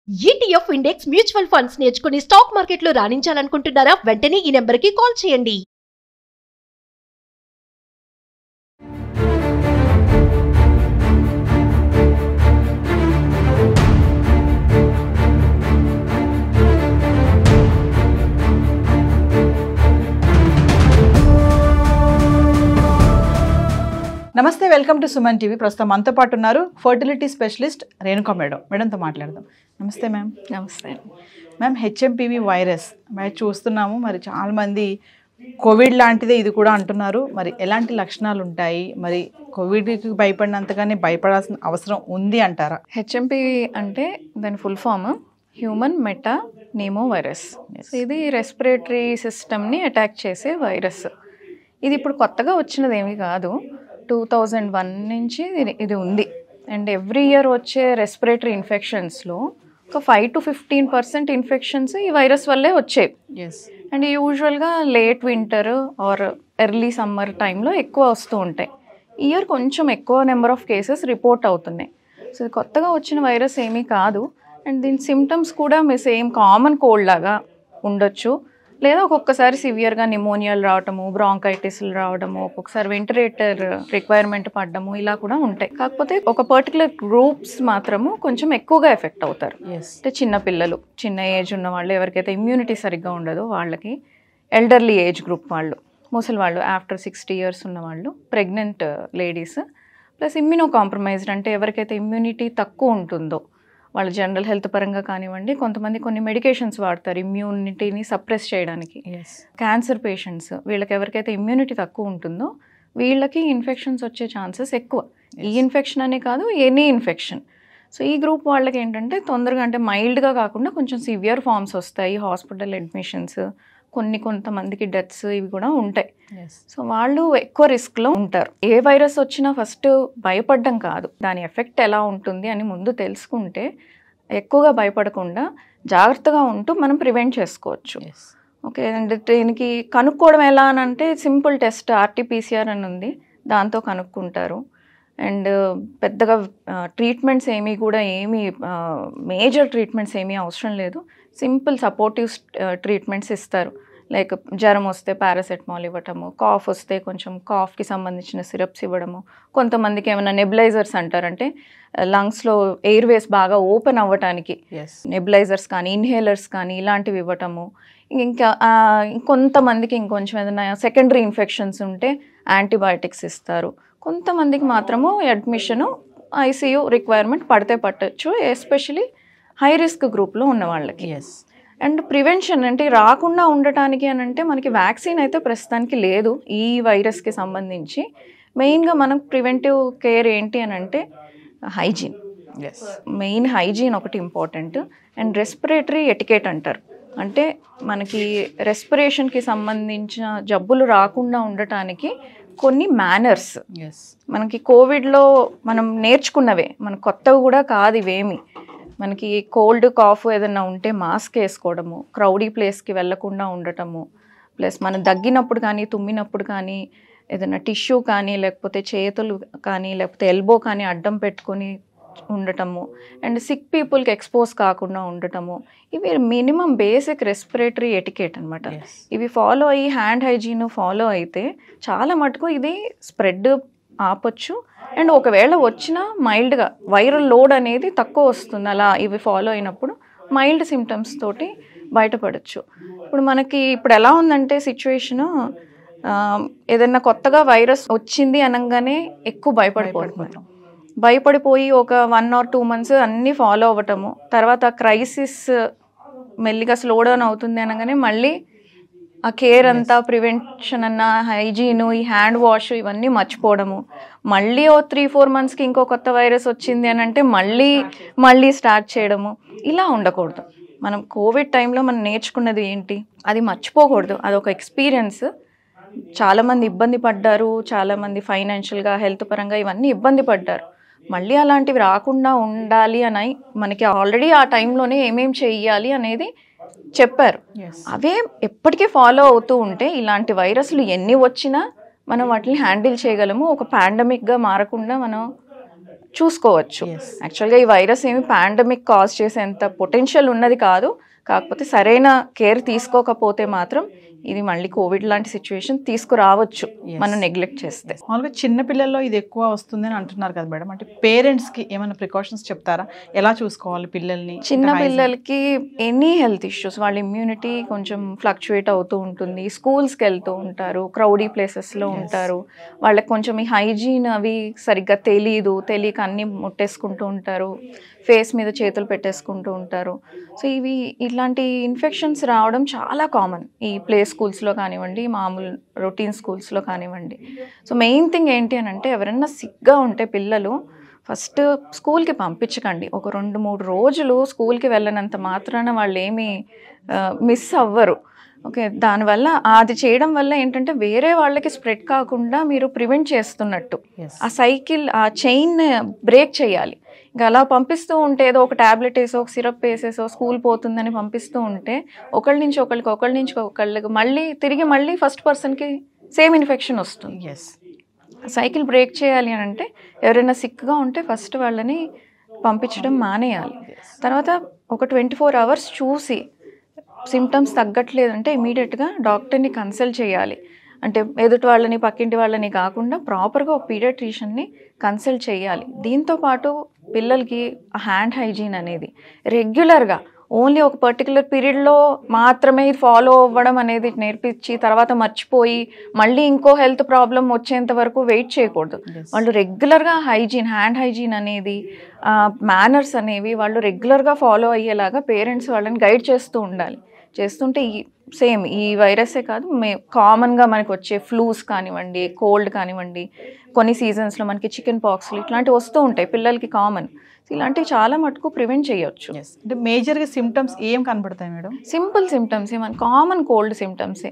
ETF index mutual funds నేర్చుకుని stock మార్కెట్లో రాణించాలనుకుంటున్నారా? వెంటనే ఈ నెంబర్కి కాల్ చేయండి. నమస్తే, వెల్కమ్ టు సుమన్ టీవీ. ప్రస్తుతం మనతో పాటు ఉన్నారు ఫర్టిలిటీ స్పెషలిస్ట్ రేణుకా మేడంతో మాట్లాడదాం. నమస్తే మ్యామ్. నమస్తే మ్యామ్, హెచ్ఎంపివి వైరస్ మరి చూస్తున్నాము. మరి చాలామంది కోవిడ్ లాంటిదే ఇది కూడా అంటున్నారు. మరి ఎలాంటి లక్షణాలు ఉంటాయి? మరి కోవిడ్కి భయపడినంతగానే భయపడాల్సిన అవసరం ఉంది అంటారా? హెచ్ఎంపివి అంటే దాని full form human metapneumovirus. ఇది రెస్పిరేటరీ సిస్టమ్ని అటాక్ చేసే వైరస్. ఇది ఇప్పుడు కొత్తగా వచ్చినది ఏమీ కాదు. 2001 నుంచి ఇది ఉంది. అండ్ ఎవ్రీ ఇయర్ వచ్చే రెస్పిరేటరీ ఇన్ఫెక్షన్స్లో ఒక 5 to 15% ఇన్ఫెక్షన్స్ ఈ వైరస్ వల్లే వచ్చాయి. అండ్ యూజువల్గా late winter or early summer టైంలో ఎక్కువ వస్తూ ఉంటాయి. ఈ ఇయర్ కొంచెం ఎక్కువ నెంబర్ ఆఫ్ కేసెస్ రిపోర్ట్ అవుతున్నాయి. సో ఇది కొత్తగా వచ్చిన వైరస్ ఏమీ కాదు. అండ్ దీని సిమ్టమ్స్ కూడా సేమ్ కామన్ కోల్డ్ లాగా ఉండొచ్చు, లేదా ఒక్కొక్కసారి సివియర్గా నిమోనియాలు రావటము, బ్రాంకైటిస్లు రావడము, ఒక్కొక్కసారి వెంటిలేటర్ రిక్వైర్మెంట్ పడ్డము, ఇలా కూడా ఉంటాయి. కాకపోతే ఒక పర్టికులర్ గ్రూప్స్ మాత్రము కొంచెం ఎక్కువగా ఎఫెక్ట్ అవుతారు. అంటే చిన్నపిల్లలు, చిన్న ఏజ్ ఉన్న వాళ్ళు, ఎవరికైతే ఇమ్యూనిటీ సరిగ్గా ఉండదో వాళ్ళకి, ఎల్డర్లీ ఏజ్ గ్రూప్ వాళ్ళు, ముసలి వాళ్ళు, ఆఫ్టర్ 60 years ఉన్న వాళ్ళు, pregnant ladies, plus immuno compromised అంటే ఎవరికైతే ఇమ్యూనిటీ తక్కువ ఉంటుందో వాళ్ళ జనరల్ హెల్త్ పరంగా కానివ్వండి, కొంతమంది కొన్ని మెడికేషన్స్ వాడతారు ఇమ్యూనిటీని సప్రెస్ చేయడానికి. క్యాన్సర్ పేషెంట్స్, వీళ్ళకి ఎవరికైతే ఇమ్యూనిటీ తక్కువ ఉంటుందో వీళ్ళకి ఇన్ఫెక్షన్స్ వచ్చే ఛాన్సెస్ ఎక్కువ. ఈ ఇన్ఫెక్షన్ అనే కాదు, ఎనీ ఇన్ఫెక్షన్. సో ఈ గ్రూప్ వాళ్ళకి ఏంటంటే తొందరగా, అంటే మైల్డ్గా కాకుండా కొంచెం సివియర్ ఫార్మ్స్ వస్తాయి, హాస్పిటల్ అడ్మిషన్స్, కొంతమందికి డెత్స్ ఇవి కూడా ఉంటాయి. సో వాళ్ళు ఎక్కువ రిస్క్లో ఉంటారు. ఏ వైరస్ వచ్చినా ఫస్ట్ భయపడడం కాదు, దాని ఎఫెక్ట్ ఎలా ఉంటుంది అని ముందు తెలుసుకుంటే ఎక్కువగా భయపడకుండా జాగ్రత్తగా ఉంటూ మనం ప్రివెంట్ చేసుకోవచ్చు. ఓకే, అండ్ దీనికి కనుక్కోవడం ఎలా అని అంటే సింపుల్ టెస్ట్ RT-PCR అని ఉంది, దాంతో కనుక్కుంటారు. అండ్ పెద్దగా ట్రీట్మెంట్స్ ఏమీ మేజర్ ట్రీట్మెంట్స్ ఏమీ అవసరం లేదు. సింపుల్ సపోర్టివ్ ట్రీట్మెంట్స్ ఇస్తారు. లైక్ జ్వరం వస్తే పారాసెటమాల్ ఇవ్వటము, కాఫ్ వస్తే కొంచెం కాఫ్కి సంబంధించిన సిరప్స్ ఇవ్వడము, కొంతమందికి ఏమైనా నెబులైజర్స్ అంటారంటే లంగ్స్లో ఎయిర్వేస్ బాగా ఓపెన్ అవ్వటానికి నెబులైజర్స్ కానీ ఇన్హేలర్స్ కానీ ఇలాంటివి ఇవ్వటము. ఇంకా కొంతమందికి ఇంకొంచెం ఏదైనా సెకండరీ ఇన్ఫెక్షన్స్ ఉంటే యాంటీబయాటిక్స్ ఇస్తారు. కొంతమందికి మాత్రము అడ్మిషను, ICU రిక్వైర్మెంట్ పడితే పట్టచ్చు, ఎస్పెషలీ హై రిస్క్ గ్రూప్లో ఉన్న వాళ్ళకి. అండ్ ప్రివెన్షన్ అంటే రాకుండా ఉండటానికి అని అంటే మనకి వ్యాక్సిన్ అయితే ప్రస్తుతానికి లేదు ఈ వైరస్కి సంబంధించి. మెయిన్గా మనకు ప్రివెంటివ్ కేర్ ఏంటి అని అంటే హైజీన్. మెయిన్ హైజీన్ ఒకటి ఇంపార్టెంట్. అండ్ రెస్పిరేటరీ ఎటికేట్ అంటారు, అంటే మనకి రెస్పిరేషన్కి సంబంధించిన జబ్బులు రాకుండా ఉండటానికి కొన్ని మేనర్స్ మనకి కోవిడ్లో మనం నేర్చుకున్నవే, మనకు కొత్తవి కూడా కాదు ఇవేమి. మనకి కోల్డ్ కాఫ్ ఏదైనా ఉంటే మాస్క్ వేసుకోవడము, క్రౌడీ ప్లేస్కి వెళ్ళకుండా ఉండటము, ప్లస్ మనం దగ్గినప్పుడు కానీ తుమ్మినప్పుడు కానీ ఏదైనా టిష్యూ కానీ లేకపోతే చేతులు కానీ లేకపోతే ఎల్బో కానీ అడ్డం పెట్టుకొని ఉండటము, అండ్ సిక్ పీపుల్కి ఎక్స్పోజ్ కాకుండా ఉండటము, ఇవి మినిమం బేసిక్ రెస్పిరేటరీ ఎటికేట్ అనమాట. ఇవి ఫాలో అయ్యి హ్యాండ్ హైజీన్ ఫాలో అయితే చాలా మటుకు ఇది స్ప్రెడ్ ఆపొచ్చు. అండ్ ఒకవేళ వచ్చినా మైల్డ్గా, వైరల్ లోడ్ అనేది తక్కువ వస్తుంది అలా ఇవి ఫాలో అయినప్పుడు, మైల్డ్ సిమ్టమ్స్ తోటి బయటపడచ్చు. ఇప్పుడు ఎలా ఉందంటే సిచ్యువేషను, ఏదైనా కొత్తగా వైరస్ వచ్చింది అనగానే ఎక్కువ భయపడిపోయి ఒక 1 or 2 months అన్నీ ఫాలో అవ్వటము, తర్వాత క్రైసిస్ మెల్లిగా స్లో డౌన్ అవుతుంది అనగానే మళ్ళీ ఆ కేర్ అంతా, ప్రివెన్షన్ అన్న, హైజీను, ఈ హ్యాండ్ వాష్ ఇవన్నీ మర్చిపోవడము, మళ్ళీ 3-4 monthsకి ఇంకో కొత్త వైరస్ వచ్చింది అని అంటే మళ్ళీ స్టార్ట్ చేయడము, ఇలా ఉండకూడదు. మనం కోవిడ్ టైంలో మనం నేర్చుకున్నది ఏంటి, అది మర్చిపోకూడదు. అదొక ఎక్స్పీరియన్స్. చాలామంది ఇబ్బంది పడ్డారు, చాలామంది ఫైనాన్షియల్గా, హెల్త్ పరంగా ఇవన్నీ ఇబ్బంది పడ్డారు. మళ్ళీ అలాంటివి రాకుండా ఉండాలి అని మనకి ఆల్రెడీ ఆ టైంలోనే ఏమేం చెయ్యాలి అనేది చెప్పారు. అవే ఎప్పటికీ ఫాలో అవుతూ ఉంటే ఇలాంటి వైరస్లు ఎన్ని వచ్చినా మనం వాటిని హ్యాండిల్ చేయగలము. ఒక పాండమిక్గా మారకుండా మనం చూసుకోవచ్చు. యాక్చువల్గా ఈ వైరస్ ఏమి పాండమిక్ కాజ్ చేసేంత పొటెన్షియల్ ఉన్నది కాదు, కాకపోతే సరైన కేర్ తీసుకోకపోతే మాత్రం ఇది మళ్ళీ కోవిడ్ లాంటి సిచ్యువేషన్ తీసుకురావచ్చు మనం నెగ్లెక్ట్ చేస్తే. మామూలుగా చిన్న పిల్లల్లో ఇది ఎక్కువ వస్తుంది అని అంటున్నారు కదా మేడం, అంటే పేరెంట్స్కి ఏమైనా ప్రికాషన్స్ చెప్తారా, ఎలా చూసుకోవాలి పిల్లల్ని? చిన్న పిల్లలకి ఎనీ హెల్త్ ఇష్యూస్, వాళ్ళ ఇమ్యూనిటీ కొంచెం ఫ్లక్చువేట్ అవుతూ ఉంటుంది, స్కూల్స్కి వెళ్తూ ఉంటారు, క్రౌడీ ప్లేసెస్లో ఉంటారు, వాళ్ళకి కొంచెం ఈ హైజీన్ అవి సరిగ్గా తెలియక అన్నీ ముట్టేసుకుంటూ ఉంటారు, ఫేస్ మీద చేతులు పెట్టేసుకుంటూ ఉంటారు. సో ఇట్లాంటి ఇన్ఫెక్షన్స్ రావడం చాలా కామన్ ఈ ప్లే స్కూల్స్లో కానివ్వండి, మామూలు రొటీన్ స్కూల్స్లో కానివ్వండి. సో మెయిన్ థింగ్ ఏంటి అని అంటే, ఎవరైనా సిక్గా ఉంటే పిల్లలు ఫస్ట్ స్కూల్కి పంపించకండి. ఒక 2-3 రోజులు స్కూల్కి వెళ్ళనంత మాత్రాన వాళ్ళు ఏమీ మిస్ అవ్వరు. ఓకే, దానివల్ల అది చేయడం వల్ల ఏంటంటే వేరే వాళ్ళకి స్ప్రెడ్ కాకుండా మీరు ప్రివెంట్ చేస్తున్నట్టు. ఆ సైకిల్, ఆ చైన్ బ్రేక్ చేయాలి. ఇంకా అలా పంపిస్తూ ఉంటే ఏదో ఒక ట్యాబ్లెట్ వేసో ఒక సిరప్ వేసేసో స్కూల్ పోతుందని పంపిస్తూ ఉంటే ఒకళ్ళ నుంచి ఒకళ్ళకి మళ్ళీ ఫస్ట్ పర్సన్కి సేమ్ ఇన్ఫెక్షన్ వస్తుంది. సైకిల్ బ్రేక్ చేయాలి అని అంటే ఎవరైనా సిక్గా ఉంటే ఫస్ట్ వాళ్ళని పంపించడం మానేయాలి. తర్వాత ఒక 24 hours చూసి సిమ్టమ్స్ తగ్గట్లేదంటే ఇమీడియట్గా డాక్టర్ని కన్సల్ట్ చేయాలి. అంటే ఎదుటి వాళ్ళని పక్కింటి వాళ్ళని కాకుండా ప్రాపర్గా ఒక పీడియాట్రిషియన్ని కన్సల్ట్ చేయాలి. దీంతోపాటు పిల్లలకి హ్యాండ్ హైజీన్ అనేది రెగ్యులర్గా ఓన్లీ ఒక పర్టికులర్ పీరియడ్లో మాత్రమే ఇది ఫాలో అవ్వడం అనేది నేర్పించి తర్వాత మర్చిపోయి మళ్ళీ ఇంకో హెల్త్ ప్రాబ్లం వచ్చేంత వరకు వెయిట్ చేయకూడదు. వాళ్ళు రెగ్యులర్గా హ్యాండ్ హైజీన్ అనేది, మేనర్స్ అనేవి వాళ్ళు రెగ్యులర్గా ఫాలో అయ్యేలాగా పేరెంట్స్ వాళ్ళని గైడ్ చేస్తూ ఉండాలి. చేస్తుంటే సేమ్ ఈ వైరసే కాదు, కామన్గా మనకు వచ్చే ఫ్లూస్ కానివ్వండి, కోల్డ్ కానివ్వండి, కొన్ని సీజన్స్లో మనకి చికెన్ పాక్స్లు ఇట్లాంటివి వస్తూ ఉంటాయి, పిల్లలకి కామన్. ఇలాంటివి చాలా మటుకు ప్రివెంట్ చేయొచ్చు. అంటే మేజర్గా సిమ్టమ్స్ ఏం కనబడతాయి మేడం? సింపుల్ సిమ్టమ్స్ మన కామన్ కోల్డ్ సిమ్టమ్సే,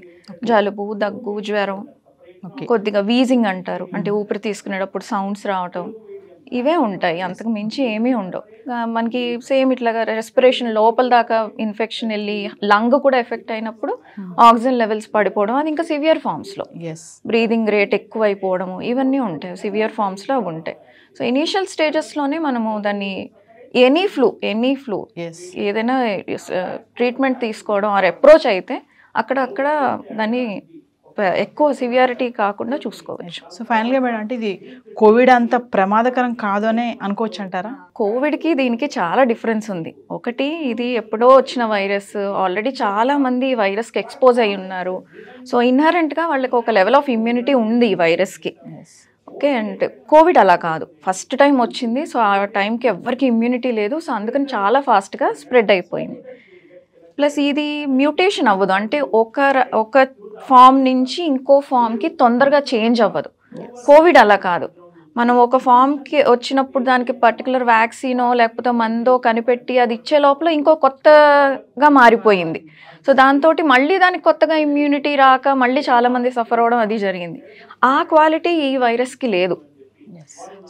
జలుబు, దగ్గు, జ్వరం, కొద్దిగా వీజింగ్ అంటారు, అంటే ఊపిరి తీసుకునేటప్పుడు సౌండ్స్ రావటం, ఇవే ఉంటాయి. అంతకు మించి ఏమీ ఉండవు. మనకి సేమ్ ఇట్లాగా రెస్పిరేషన్ లోపల దాకా ఇన్ఫెక్షన్ వెళ్ళి లంగ్ కూడా ఎఫెక్ట్ అయినప్పుడు ఆక్సిజన్ లెవెల్స్ పడిపోవడం, అది ఇంకా సివియర్ ఫామ్స్లో బ్రీదింగ్ రేట్ ఎక్కువ అయిపోవడము, ఇవన్నీ ఉంటాయి సివియర్ ఫామ్స్లో అవి ఉంటాయి. సో ఇనీషియల్ స్టేజెస్లోనే మనము దాన్ని ఎనీ ఫ్లూ ఏదైనా ట్రీట్మెంట్ తీసుకోవడం ఆర్ అప్రోచ్ అయితే అక్కడ దాన్ని ఎక్కువ సివియారిటీ కాకుండా చూసుకోవచ్చు. సో ఫైనల్గా మేడం, అంటే ఇది కోవిడ్ అంత ప్రమాదకరం కాదు అనే అనుకోవచ్చు అంటారా? కోవిడ్కి దీనికి చాలా డిఫరెన్స్ ఉంది. ఒకటి, ఇది ఎప్పుడో వచ్చిన వైరస్, ఆల్రెడీ చాలా మంది ఈ వైరస్కి ఎక్స్పోజ్ అయి ఉన్నారు. సో ఇన్హరెంట్గా వాళ్ళకి ఒక లెవెల్ ఆఫ్ ఇమ్యూనిటీ ఉంది ఈ వైరస్కి. ఓకే, అండ్ కోవిడ్ అలా కాదు, ఫస్ట్ టైం వచ్చింది. సో ఆ టైంకి ఎవరికి ఇమ్యూనిటీ లేదు. సో అందుకని చాలా ఫాస్ట్గా స్ప్రెడ్ అయిపోయింది. ప్లస్ ఇది మ్యూటేషన్ అవ్వదు, అంటే ఒక ఫామ్ నుంచి ఇంకో ఫామ్కి తొందరగా చేంజ్ అవ్వదు. కోవిడ్ అలా కాదు, మనం ఒక ఫామ్కి వచ్చినప్పుడు దానికి పర్టికులర్ వ్యాక్సినో లేకపోతే మందో కనిపెట్టి అది ఇచ్చే లోపల ఇంకో కొత్తగా మారిపోయింది. సో దాంతో మళ్ళీ దానికి కొత్తగా ఇమ్యూనిటీ రాక మళ్ళీ చాలామంది సఫర్ అవ్వడం అది జరిగింది. ఆ క్వాలిటీ ఈ వైరస్కి లేదు.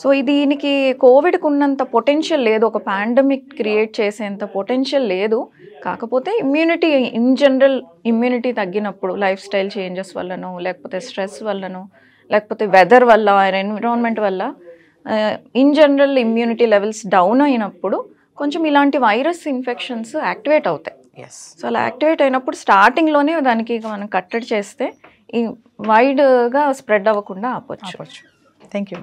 సో దీనికి కోవిడ్కి ఉన్నంత పొటెన్షియల్ లేదు, ఒక పాండమిక్ క్రియేట్ చేసేంత పొటెన్షియల్ లేదు. కాకపోతే ఇమ్యూనిటీ ఇన్ జనరల్ ఇమ్యూనిటీ తగ్గినప్పుడు లైఫ్ స్టైల్ చేంజెస్ వల్లనో లేకపోతే స్ట్రెస్ వల్లనో లేకపోతే వెదర్ వల్ల ఎన్విరాన్మెంట్ వల్ల in general immunity levels down అయినప్పుడు కొంచెం ఇలాంటి వైరస్ ఇన్ఫెక్షన్స్ యాక్టివేట్ అవుతాయి. సో అలా యాక్టివేట్ అయినప్పుడు స్టార్టింగ్లోనే దానికి మనం కట్టడి చేస్తే ఈ వైడ్గా స్ప్రెడ్ అవ్వకుండా ఆపొచ్చు. Thank you.